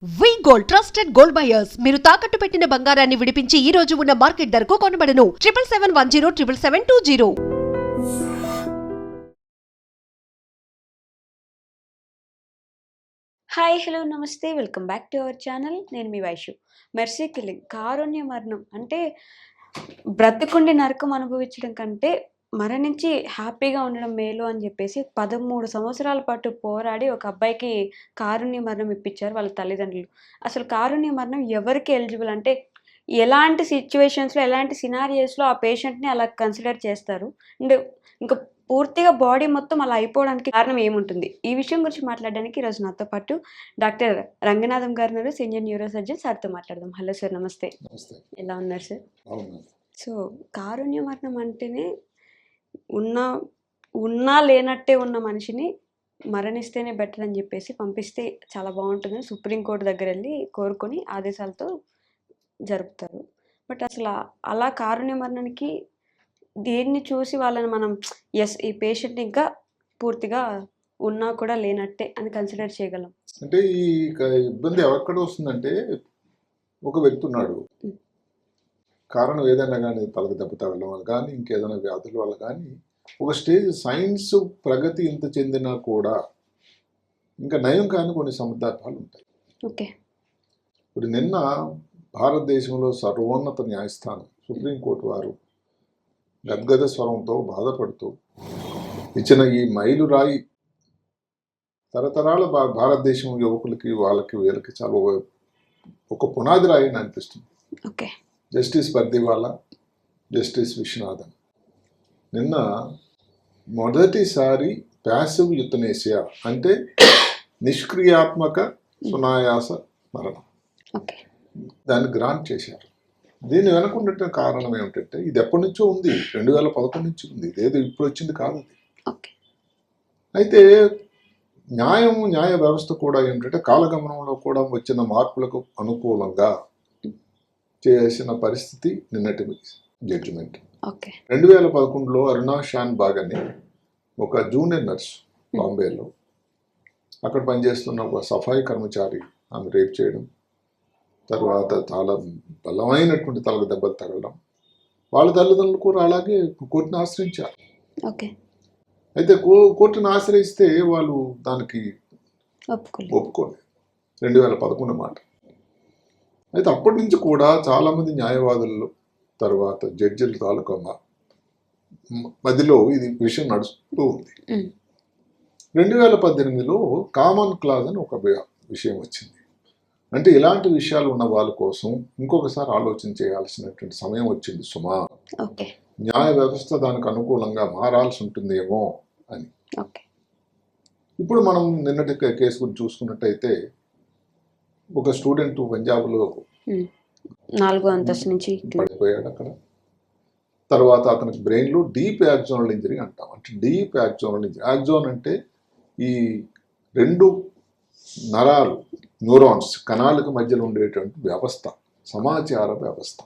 వి gold trusted gold buyers మీరు తాకట్టు పెట్టిన బంగారాన్ని విడిపించి ఈ రోజు ఉన్న మార్కెట్ ధరకు కొనబడను 7771077720. హాయ్ హలో నమస్తే welcome back to our channel. నేను మీ వైషు. మెర్సీ కిల్లింగ్, కారుణ్య మరణం అంటే బ్రతికుండి నరకం అనుభవించడం కంటే మరణించి హ్యాపీగా ఉండడం మేలు అని చెప్పేసి 13 సంవత్సరాల పాటు పోరాడి ఒక అబ్బాయికి కారుణ్య మరణం ఇప్పించారు వాళ్ళ తల్లిదండ్రులు. అసలు కారుణ్య మరణం ఎవరికి ఎలిజిబుల్ అంటే ఎలాంటి సిచ్యువేషన్స్లో ఎలాంటి సినారియోస్లో ఆ పేషెంట్ని అలా కన్సిడర్ చేస్తారు అండ్ ఇంకా పూర్తిగా బాడీ మొత్తం అలా అయిపోవడానికి కారణం ఏముంటుంది, ఈ విషయం గురించి మాట్లాడడానికి ఈరోజు నాతో పాటు డాక్టర్ రంగనాథం గారు ఉన్నారు, సీనియర్ న్యూరో సర్జన్. సార్తో మాట్లాడదాం. హలో సార్, నమస్తే. ఎలా ఉన్నారు సార్? సో కారుణ్య మరణం అంటేనే ఉన్నా లేనట్టే ఉన్న మనిషిని మరణిస్తేనే బెటర్ అని చెప్పేసి పంపిస్తే చాలా బాగుంటుందని సుప్రీంకోర్టు దగ్గర వెళ్ళి కోరుకొని ఆదేశాలతో జరుపుతారు. బట్ అసలు అలా కారుణ్య మరణానికి దేన్ని చూసి వాళ్ళని మనం ఎస్ ఈ పేషెంట్ ఇంకా పూర్తిగా ఉన్నా కూడా లేనట్టే అని కన్సిడర్ చేయగలం? అంటే ఈ ఇబ్బంది ఎక్కడ వస్తుందంటే, ఒక వ్యక్తి ఉన్నాడు, కారణం ఏదైనా కానీ తలకు దెబ్బ తగలడం వల్ల కానీ ఇంకేదైనా వ్యాధుల వల్ల కానీ ఒక స్టేజ్ సైన్స్ ప్రగతి ఇంత చెందినా కూడా ఇంకా నయం కాని కొన్ని సందర్భాలు ఉంటాయి. ఓకే. ఇప్పుడు నిన్న భారతదేశంలో సర్వోన్నత న్యాయస్థానం సుప్రీంకోర్టు వారు గద్గద స్వరంతో బాధపడుతూ ఇచ్చిన ఈ మైలురాయి తరతరాల భారతదేశం యువకులకి వాళ్ళకి వీళ్ళకి చాలా ఒక పునాది రాయి అని అనిపిస్తుంది. Okay. Justice Pardiwala, justice Viswanathan నిన్న మొదటిసారి ప్యాసివ్ యుతనేసియా అంటే నిష్క్రియాత్మక సునాయాస మరణం దాన్ని గ్రాంట్ చేశారు. దీన్ని వెనకుండే కారణం ఏమిటంటే, ఇది ఎప్పటి నుంచో ఉంది, 2011 నుంచి ఉంది, ఇదేదో ఇప్పుడు వచ్చింది కాదు ఇది. అయితే న్యాయ వ్యవస్థ కూడా ఏమిటంటే కాలగమనంలో కూడా వచ్చిన మార్పులకు అనుకూలంగా చేసిన పరిస్థితి నిన్నటి జడ్జిమెంట్. 2011లో అరుణా షాన్ బాగ్ అని ఒక జూనియర్ నర్స్ బాంబేలో అక్కడ పనిచేస్తున్న ఒక సఫాయి కర్మచారి ఆమె రేప్ చేయడం, తర్వాత చాలా బలమైనటువంటి తలకు దెబ్బలు తగలడం, వాళ్ళ తల్లిదండ్రులు కూడా అలాగే కోర్టును ఆశ్రయించారు. అయితే కోర్టును ఆశ్రయిస్తే వాళ్ళు దానికి ఒప్పుకోలేదు. 2011 మాట. అయితే అప్పటి నుంచి కూడా చాలామంది న్యాయవాదులు తర్వాత జడ్జిల తాలూకా మధ్యలో ఇది విషయం నడుస్తూ ఉంది. 2018లో కామన్ క్లాజ్ అని ఒక విషయం వచ్చింది. అంటే ఇలాంటి విషయాలు ఉన్న వాళ్ళ కోసం ఇంకొకసారి ఆలోచన చేయాల్సినటువంటి సమయం వచ్చింది సుమా. న్యాయ వ్యవస్థ దానికి అనుకూలంగా మారాల్సి ఉంటుందేమో అని. ఇప్పుడు మనం నిన్నటి కేసు గురించి చూసుకున్నట్టయితే, ఒక స్టూడెంట్ పంజాబ్లో 4వ అంతస్తు నుంచి పడిపోయాడు అక్కడ. తర్వాత అతనికి బ్రెయిన్లో డీప్ యాక్సోనల్ ఇంజరీ అంటాం. అంటే డీప్ యాక్సోనల్ ఇంజరీ, యాక్సోన్ అంటే ఈ రెండు నరాలు, న్యూరాన్స్ కణాలకు మధ్యలో ఉండేటువంటి వ్యవస్థ, సమాచార వ్యవస్థ.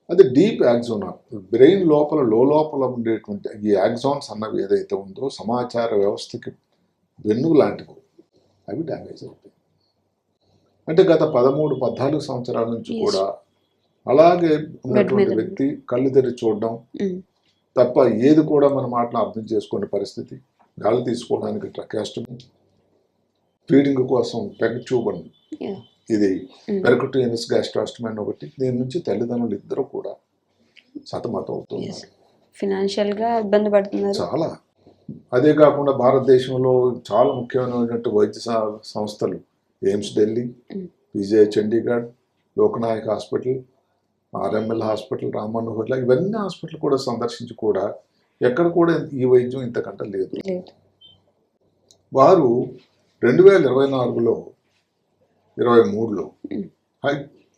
అది డీప్ యాక్సోన్. బ్రెయిన్ లోపల ఉండేటువంటి ఈ యాక్సోన్స్ అన్నవి ఏదైతే ఉందో సమాచార వ్యవస్థకి వెన్నుగు లాంటివి, అవి డ్యామేజ్ అవుతాయి. అంటే గత 13-14 సంవత్సరాల నుంచి కూడా అలాగే ఉన్నటువంటి వ్యక్తి కళ్ళు తెరిచి చూడడం తప్ప ఏది కూడా మన మాటలు అర్థం చేసుకునే పరిస్థితి, గాలి తీసుకోవడానికి ట్రకాస్టమీ, ఫీడింగ్ కోసం పెగ్ ట్యూబ్ అని ఇది పెర్కుటేనియస్ గ్యాస్ట్రాస్టమీ అని ఒకటి. దీని నుంచి తల్లిదండ్రులు ఇద్దరు కూడా సతమతం అవుతున్నారు, ఫినాన్షియల్ గా ఇబ్బంది పడుతున్నారు చాలా. అదే కాకుండా భారతదేశంలో చాలా ముఖ్యమైనటువంటి వైద్య సంస్థలు ఎయిమ్స్ ఢిల్లీ, విజయ Chandigarh, Loknayak hospital, RML hospital, Ram Manohar, ఇవన్నీ హాస్పిటల్ కూడా సందర్శించి కూడా ఎక్కడ కూడా ఈ వైద్యం ఇంతకంటే లేదు. వారు 2024లో 23లో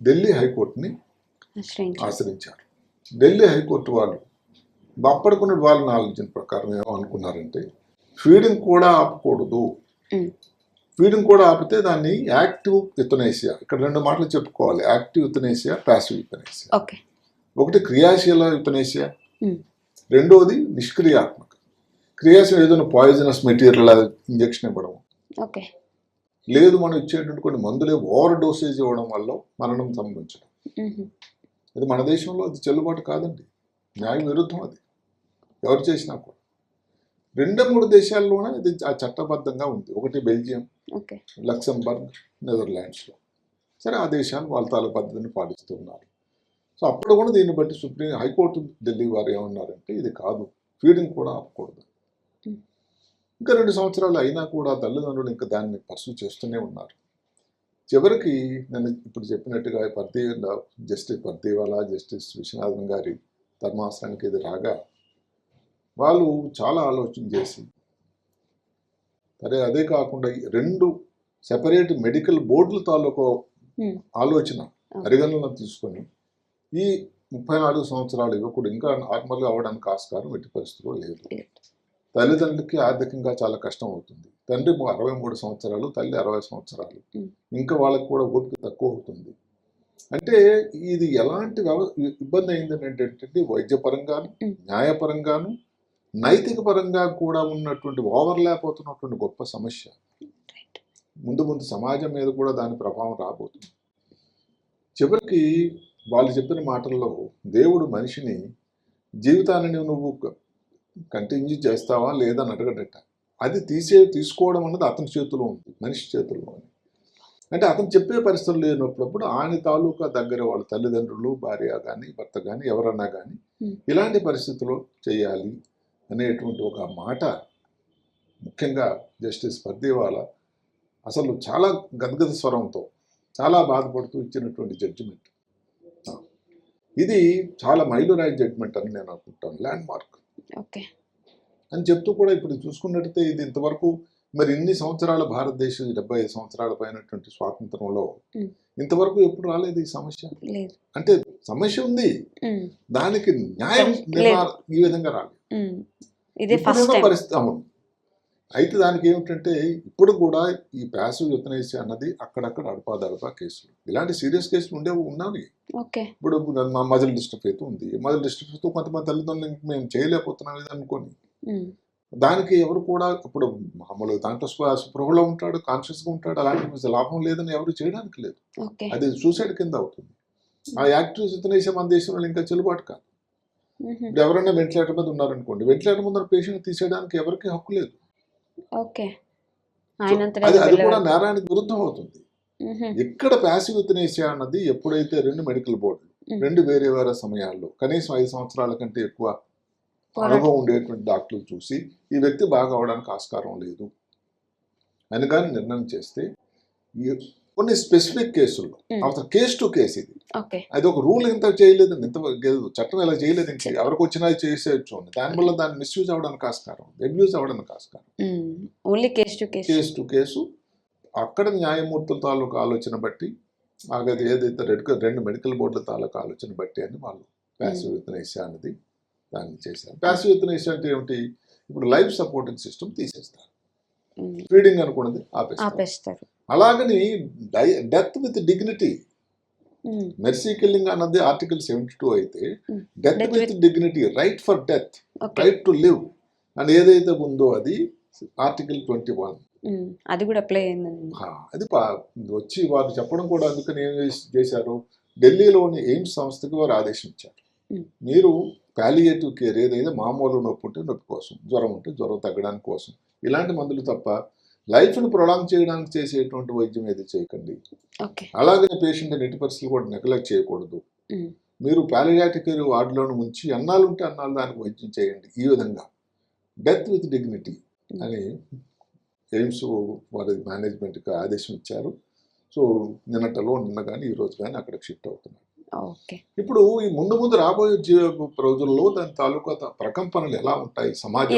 ఢిల్లీ హైకోర్టుని ఆశ్రయించారు. ఢిల్లీ హైకోర్టు వాళ్ళు అప్పటికున్న వాళ్ళ నాలెడ్జ్ ప్రకారం ఏమనుకున్నారంటే, ఫీడింగ్ కూడా ఆపకూడదు, ఫీడింగ్ కూడా ఆపితే దాన్ని యాక్టివ్ యుతనేసియా. ఇక్కడ 2 మాటలు చెప్పుకోవాలి, యాక్టివ్ యుతనేసియా, ప్యాసివ్ యుతనేసియా. ఒకటి క్రియాశీల యుతనేసియా, రెండోది నిష్క్రియాత్మక. క్రియాశీల ఏదైనా పాయిజనస్ మెటీరియల్ ఇంజెక్షన్ ఇవ్వడం, లేదు మనం ఇచ్చేటువంటి కొన్ని మందులే ఓవర్ డోసేజ్ ఇవ్వడం వల్ల మరణం సంభవించడం. అది మన దేశంలో అది చెల్లుబాటు కాదండి, న్యాయ విరుద్ధం అది ఎవరు చేసినా కూడా. 2-3 దేశాల్లోనే ఇది ఆ చట్టబద్ధంగా ఉంది. ఒకటి బెల్జియం, లక్సెంబర్గ్, నెదర్లాండ్స్లో. సరే, ఆ దేశాలు వాళ్ళ తాలూకు పద్ధతిని పాటిస్తున్నారు. సో అప్పుడు కూడా దీన్ని బట్టి హైకోర్టు ఢిల్లీ వారు ఏమన్నారంటే ఇది కాదు, ఫీడింగ్ కూడా ఆపకూడదు. ఇంకా 2 సంవత్సరాలు అయినా కూడా తల్లిదండ్రులు ఇంకా దాన్ని పర్సూ చేస్తూనే ఉన్నారు. చివరికి నేను ఇప్పుడు చెప్పినట్టుగా జస్టిస్ పర్దేవాలా, జస్టిస్ విశ్వనాథన్ గారి ధర్మాసనానికి ఇది రాగా వాళ్ళు చాలా ఆలోచన చేసి, సరే అదే కాకుండా 2 సెపరేట్ మెడికల్ బోర్డుల తాలూకు ఆలోచన పరిగణనలో తీసుకొని ఈ 34 సంవత్సరాలు యువకుడు ఇంకా నార్మల్గా అవ్వడానికి ఆస్కారం ఎట్టి పరిస్థితుల్లో లేదు. తల్లిదండ్రులకి ఆర్థికంగా చాలా కష్టం అవుతుంది. తండ్రి 63 సంవత్సరాలు, తల్లి 60 సంవత్సరాలు. ఇంకా వాళ్ళకి కూడా ఓపిక తక్కువ అవుతుంది. అంటే ఇది ఎలాంటి ఇబ్బంది అయిందని ఏంటంటే వైద్యపరంగాను, న్యాయపరంగాను, నైతిక పరంగా కూడా ఉన్నటువంటి ఓవర్లాప్ అవుతున్నటువంటి గొప్ప సమస్య. ముందు సమాజం మీద కూడా దాని ప్రభావం రాబోతుంది. చివరికి వాళ్ళు చెప్పిన మాటల్లో దేవుడు మనిషిని జీవితాన్ని నువ్వు కంటిన్యూ చేస్తావా లేదని అడగడట. అది తీసుకోవడం అన్నది అతని చేతిలో ఉంది, మనిషి చేతుల్లో ఉంది. అంటే అతను చెప్పే పరిస్థితులు లేనప్పుడు ఆయన తాలూకా దగ్గర వాళ్ళ తల్లిదండ్రులు, భార్య కానీ భర్త కానీ ఎవరన్నా కానీ ఇలాంటి పరిస్థితుల్లో చేయాలి అనేటువంటి ఒక మాట ముఖ్యంగా జస్టిస్ పర్దేవాలా అసలు చాలా గద్గద స్వరంతో చాలా బాధపడుతూ ఇచ్చినటువంటి జడ్జిమెంట్. ఇది చాలా మైలురాయి జడ్జిమెంట్ అని నేను అనుకుంటాను, ల్యాండ్ మార్క్ అని చెప్తూ కూడా ఇప్పుడు చూసుకున్నట్టయితే ఇది ఇంతవరకు మరి ఇన్ని సంవత్సరాల భారతదేశం 75 సంవత్సరాల పైనటువంటి స్వాతంత్రంలో ఇంతవరకు ఎప్పుడు రాలేదు ఈ సమస్య. అంటే సమస్య ఉంది, దానికి న్యాయం ఈ విధంగా రాలేదు పరిస్థితి. అవును. అయితే దానికి ఏమిటంటే ఇప్పుడు కూడా ఈ ప్యాసివ్ యుతనేసియా అన్నది అక్కడక్కడ అడపా కేసులు, ఇలాంటి సీరియస్ కేసులు ఉన్నాయి. ఇప్పుడు మజిల్ డిస్ట్రఫీతో ఉంది, మజిల్ డిస్ట్రఫీతో కొంతమంది తల్లిదండ్రులు మేము చేయలేకపోతున్నాం ఇది అనుకోని దానికి ఎవరు కూడా ఇప్పుడు మామూలుగా దాంట్లో స్పృహలో ఉంటాడు, కాన్షియస్గా ఉంటాడు, అలాంటి లాభం లేదని ఎవరు చేయడానికి లేదు. అది సూసైడ్ కింద అవుతుంది. ఆ యాక్టివ్ యుతనేసియా మన దేశంలో ఇంకా చెల్లుబాటు కాదు. ఇప్పుడు ఎవరైనా వెంటిలేటర్ మీద ఉన్నారనుకోండి, వెంటిలేటర్ ముందర పేషెంట్ తీసేయడానికి ఎవరికి హక్కు లేదు. అది కూడా నేరానికి విరుద్ధం అవుతుంది. ఇక్కడ ప్యాసివ్ యుతనేసియా అన్నది ఎప్పుడైతే 2 మెడికల్ బోర్డులు 2 వేరే సమయాల్లో కనీసం 5 సంవత్సరాల కంటే ఎక్కువ అనుభవం ఉండేటువంటి డాక్టర్లు చూసి ఈ వ్యక్తి బాగా అవడానికి ఆస్కారం లేదు అని కానీ నిర్ణయం చేస్తే కొన్ని స్పెసిఫిక్ కేసుల్లో అవసరం కేసు టు కేసు ఇది. అది ఒక రూల్ ఇంత చేయలేదు, ఇంత చట్టం ఎలా చేయలేదు, ఇంకా ఎవరికి వచ్చినా చేసేయచ్చు. దానివల్ల దాన్ని మిస్యూజ్ అవ్వడానికి ఆస్కారం, అబ్యూజ్ అవ్వడానికి ఆస్కారం. ఓన్లీ కేసు టు కేసు అక్కడ న్యాయమూర్తుల తాలూకు ఆలోచన బట్టి అది ఏదైతే 2 మెడికల్ బోర్డుల తాలూకు ఆలోచన బట్టి అని వాళ్ళు ప్యాసివ్ యుతనేసియా అనేది దాన్ని చేశారు. ప్యాసివ్ యుతనేసియా అంటే ఏమిటి? ఇప్పుడు లైఫ్ సపోర్టింగ్ సిస్టమ్ తీసేస్తారు, ఫీడింగ్ అనుకున్నది ఆపేస్తారు. అలాగని death with dignity, mercy killing అన్నది ఆర్టికల్ 72 అయితే death with dignity, right for death, right to live అని ఏదైతే ఉందో అది ఆర్టికల్ 21. అది కూడా అప్లై అయిందండి. అది వచ్చి వారు చెప్పడం కూడా అందుకని ఏం చేశారు, ఢిల్లీలోని ఎయిమ్స్ సంస్థకి వారు ఆదేశించారు, మీరు పాలియేటివ్ కేర్ ఏదైతే మామూలు నొప్పి ఉంటే నొప్పి కోసం, జ్వరం ఉంటే జ్వరం తగ్గడానికి కోసం ఇలాంటి మందులు తప్ప లైఫ్ను ప్రొలాంగ్ చేయడానికి చేసేటువంటి వైద్యం ఏది చేయకండి. అలాగనే పేషెంట్ ఎట్టి పరిస్థితులు కూడా నెగ్లెక్ట్ చేయకూడదు. మీరు పాలియేటివ్ కేర్ వార్డులోని ఉంచి అన్నాలు ఉంటే అన్నాలు దానికి వైద్యం చేయండి. ఈ విధంగా డెత్ విత్ డిగ్నిటీ అని ఎయిమ్స్ వారి మేనేజ్మెంట్కి ఆదేశం ఇచ్చారు. సో నిన్న కానీ ఈ రోజు కానీ అక్కడికి షిఫ్ట్ అవుతున్నారు. ఇప్పుడు ఈ ముందు రాబోయే రోజుల్లో దాని తాలూకా ప్రకంపనలు ఎలా ఉంటాయి సమాజం?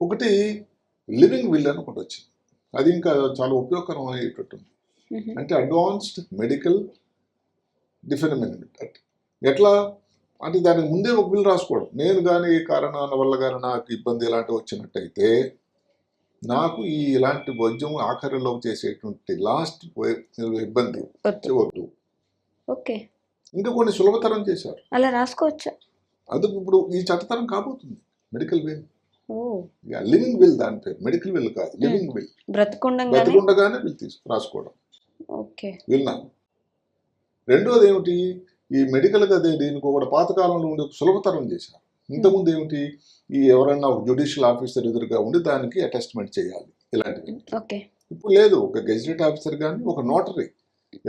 ఒకటి లివింగ్ విల్ అని ఒకటి వచ్చింది, అది ఇంకా చాలా ఉపయోగకరం అయ్యేటట్టుంది. అంటే అడ్వాన్స్డ్ మెడికల్ డిఫెన్మెంట్ ఎట్లా అంటే దానికి ముందే ఒక బిల్ రాసుకోవడం, నేను కానీ ఈ కారణాల వల్ల కానీ నాకు ఇబ్బంది ఇలాంటివి వచ్చినట్టయితే నాకు ఇలాంటి వైద్యం ఆఖరిలో చేసేటువంటి లాస్ట్ ఇబ్బంది వద్దు. ఇంకా కొన్ని సులభతరం చేశారు, అలా రాసుకోవచ్చా? అది ఇప్పుడు ఈ చట్టతరం కాబోతుంది మెడికల్ బిల్. ఓ లివింగ్ విల్ దాని పేరు, మెడికల్ విల్ కాదు, లివింగ్ విల్. బ్రతుకుండగానే. బ్రతికుండగానే విల్ రాసుకోవడం ఓకే. విల్ నా. రెండోది ఏమిటి, ఈ మెడికల్గా దీనికి ఒకటి పాతకాలంలో ఉండి సులభతరం చేశారు. ఇంతకుముందు ఏమిటి, ఈ ఎవరైనా ఒక జ్యుడిషియల్ ఆఫీసర్ ఎదురుగా ఉండి దానికి అటెస్ట్మెంట్ చేయాలి ఇలాంటివి. ఓకే. ఇప్పుడు లేదు, ఒక గెజిటెడ్ ఆఫీసర్ కానీ ఒక నోటరీ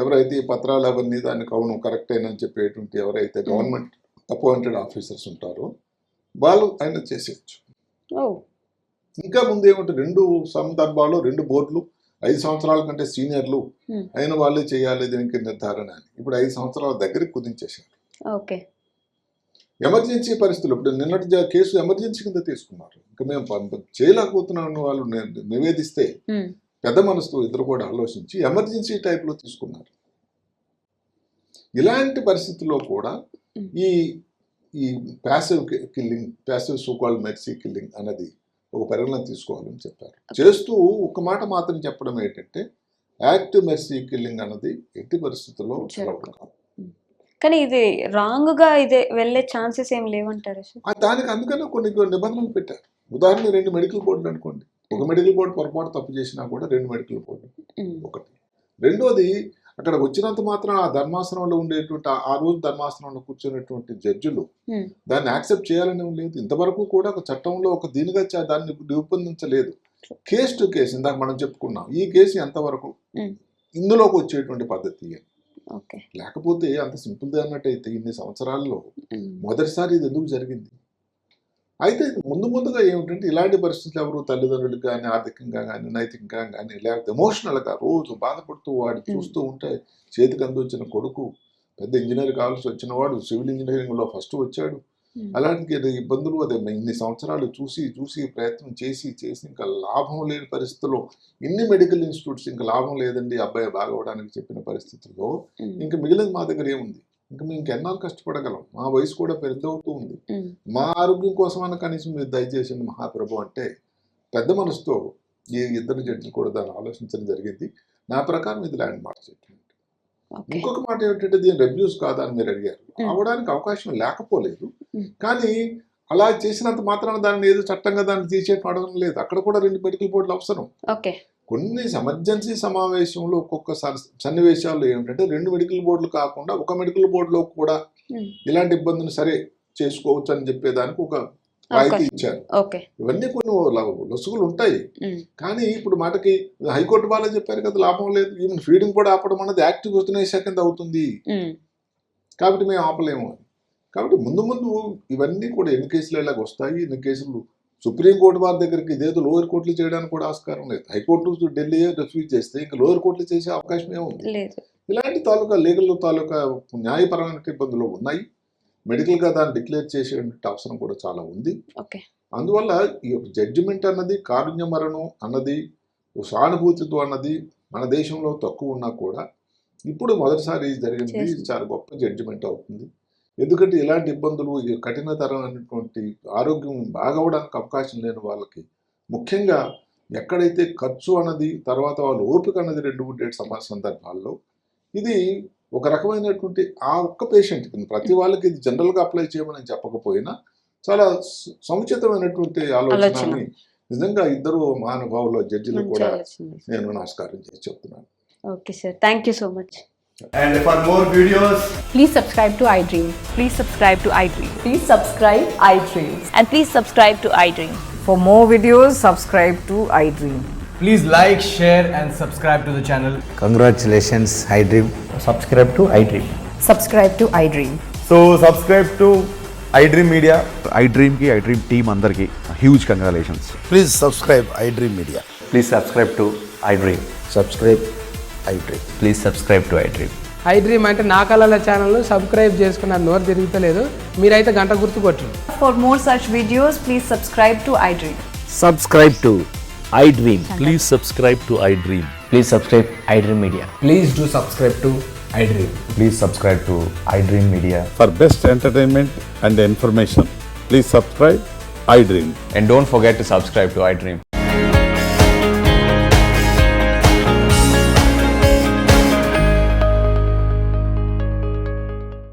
ఎవరైతే ఈ పత్రాలు అవన్నీ దానికి అవును కరెక్ట్ అయినని చెప్పేటువంటి ఎవరైతే గవర్నమెంట్ అపాయింటెడ్ ఆఫీసర్స్ ఉంటారో వాళ్ళు ఆయన చేసేయచ్చు. ఓ ఇంకా ముందు ఏమంటే 2 సందర్భాల్లో 2 బోర్డులు 5 సంవత్సరాల కంటే సీనియర్లు అయిన వాళ్ళే చేయాలి దీనికి నిర్ధారణ అని. ఇప్పుడు 5 సంవత్సరాల దగ్గరికి కుదించేశారు. ఓకే. ఎమర్జెన్సీ పరిస్థితులు, ఇప్పుడు నిన్నటి కేసు ఎమర్జెన్సీ కింద తీసుకున్నారు. ఇంకా మేము చేయలేకపోతున్నామని వాళ్ళు నివేదిస్తే పెద్ద మనసుతో ఇద్దరు కూడా ఆలోచించి ఎమర్జెన్సీ టైప్లో తీసుకున్నారు. ఇలాంటి పరిస్థితుల్లో కూడా ఈ ఈ passive killing, passive so called mercy killing అనేది ఒక పరిగణన తీసుకోవాలని చెప్పారు. చేస్తూ ఒక మాట మాత్రం చెప్పడం ఏంటంటే యాక్టివ్ మెర్సీ కిల్లింగ్ అన్నది ఎట్టి పరిస్థితుల్లో కాదు. కానీ ఇది రాంగ్ గా ఇది వెళ్ళే ఛాన్సెస్ ఏం లేవంటారు సార్? దానికి అందుకనే కొన్ని నిబంధనలు పెట్టారు. ఉదాహరణ 2 మెడికల్ బోర్డులు అనుకోండి, ఒక మెడికల్ బోర్డు పొరపాటు తప్పు చేసినా కూడా 2 మెడికల్ బోర్డు ఒకటి. రెండోది, అక్కడ వచ్చినంత మాత్రం ఆ ధర్మాసనంలో ఉండేటువంటి ఆ రోజు ధర్మాసనంలో కూర్చున్నటువంటి జడ్జిలు దాన్ని యాక్సెప్ట్ చేయాలని లేదు. ఇంతవరకు కూడా ఒక చట్టంలో ఒక దీనిగా దాన్ని రూపొందించలేదు. కేసు టు కేసు, ఇందాక మనం చెప్పుకున్నాం, ఈ కేసు ఎంతవరకు ఇందులోకి వచ్చేటువంటి పద్ధతి అని. లేకపోతే అంత సింపుల్ది అన్నట్టయితే ఇన్ని సంవత్సరాల్లో మొదటిసారి ఇది ఎందుకు జరిగింది? అయితే ముందుగా ఏమిటంటే ఇలాంటి పరిస్థితులు ఎవరు తల్లిదండ్రులకు కానీ ఆర్థికంగా కానీ నైతికంగా కానీ లేకపోతే ఎమోషనల్గా రోజు బాధపడుతూ వాడు చూస్తూ ఉంటే చేతికి అందించిన కొడుకు పెద్ద ఇంజనీర్ కావాల్సి వచ్చిన వాడు సివిల్ ఇంజనీరింగ్లో ఫస్ట్ వచ్చాడు. అలాంటి ఇబ్బందులు అదే ఇన్ని సంవత్సరాలు చూసి ప్రయత్నం చేసి ఇంకా లాభం లేని పరిస్థితుల్లో ఇన్ని మెడికల్ ఇన్స్టిట్యూట్స్ ఇంకా లాభం లేదండి అబ్బాయి బాగవడానికి చెప్పిన పరిస్థితుల్లో ఇంకా మిగిలిన మా దగ్గర ఏముంది? ఇంకా మేము ఇంకెన్నాళ్ళు కష్టపడగలం? మా వయసు కూడా పెద్దవుతూ ఉంది. మా ఆరోగ్యం కోసమైనా కనీసం మీరు దయచేసింది మహాప్రభు అంటే పెద్ద మనసుతో ఈ ఇద్దరు జడ్జిలు కూడా దాన్ని ఆలోచించడం జరిగింది. నా ప్రకారం ఇది ల్యాండ్ మార్క్ స్టేట్మెంట్. ఇంకొక మాట ఏమిటంటే దీని రెబ్యూస్ కాదా అని మీరు అడిగారు. అవడానికి అవకాశం లేకపోలేదు, కానీ అలా చేసినంత మాత్రాన దాన్ని ఏదో చట్టంగా దాన్ని తీసేయడం అడగడం లేదు. అక్కడ కూడా 2 మెడికల్ బోర్డులు అవసరం. కొన్ని ఎమర్జెన్సీ సమావేశంలో ఒక్కొక్క సన్నివేశాల్లో ఏమిటంటే 2 మెడికల్ బోర్డులు కాకుండా ఒక మెడికల్ బోర్డులో కూడా ఇలాంటి ఇబ్బందులు సరే చేసుకోవచ్చు అని చెప్పేదానికి ఒక రాయితీ ఇచ్చారు. ఇవన్నీ కొన్ని లొసుగులు ఉంటాయి. కానీ ఇప్పుడు మాటకి హైకోర్టు వాళ్ళే చెప్పారు కదా లాభం లేదు, ఈవెన్ ఫీడింగ్ కూడా ఆపడం అన్నది యాక్టివ్ యూతనేసియా కింద అవుతుంది కాబట్టి మేము ఆపలేము అని. కాబట్టి ముందు ఇవన్నీ కూడా ఎన్ని కేసులు ఇలాగ వస్తాయి, ఎన్ని కేసులు సుప్రీంకోర్టు వారి దగ్గరికి ఇదేదో లోయర్ కోర్టులు చేయడానికి కూడా ఆస్కారం లేదు. హైకోర్టు ఢిల్లీ రిఫ్యూజ్ చేస్తే ఇంకా లోయర్ కోర్టులు చేసే అవకాశం ఏముంది? ఇలాంటి లీగల్ తాలూకా న్యాయపరమైన ఇబ్బందులు ఉన్నాయి. మెడికల్గా దాన్ని డిక్లేర్ చేసే అవసరం కూడా చాలా ఉంది. అందువల్ల ఈ జడ్జిమెంట్ అన్నది కారుణ్య మరణం అన్నది సానుభూతితో అన్నది మన దేశంలో తక్కువ ఉన్నా కూడా ఇప్పుడు మొదటిసారి జరిగింది. చాలా గొప్ప జడ్జిమెంట్ అవుతుంది. ఎందుకంటే ఇలాంటి ఇబ్బందులు కఠినతరమైనటువంటి ఆరోగ్యం బాగవడానికి అవకాశం లేని వాళ్ళకి ముఖ్యంగా ఎక్కడైతే ఖర్చు అన్నది తర్వాత వాళ్ళ ఓపిక అన్నది 2 సందర్భాల్లో ఇది ఒక రకమైనటువంటి ఆ ఒక్క పేషెంట్కి ప్రతి వాళ్ళకి ఇది జనరల్గా అప్లై చేయమని చెప్పకపోయినా చాలా సముచితమైనటువంటి ఆలోచన నిజంగా ఇద్దరు మహానుభావుల జడ్జిలు కూడా నేను నమస్కారం చేసి చెప్తున్నాను. Okay sir, thank you so much. And for more videos, please subscribe to iDream. Please subscribe to iDream. Please subscribe iDream. And please subscribe to iDream. For more videos, subscribe to iDream. please like, share and subscribe to the channel. Congratulations, iDream. Subscribe to iDream. Subscribe to iDream. So subscribe to iDream Media. iDream team andarki huge congratulations. Please subscribe iDream Media. Please subscribe to iDream. Subscribe iDream. Please subscribe to iDream. iDream అంటే నా కళల ఛానల్ను subscribe చేసుకున్న నోరు తిరుగుతలేదు, మీరైతే గంట గుర్తు కొట్టండి. For more such videos, please subscribe to iDream. Subscribe to iDream. Please subscribe to iDream. Please subscribe iDream Media. Please do subscribe to iDream. Please subscribe to iDream Media. For best entertainment and information, please subscribe iDream. And don't forget to subscribe to iDream.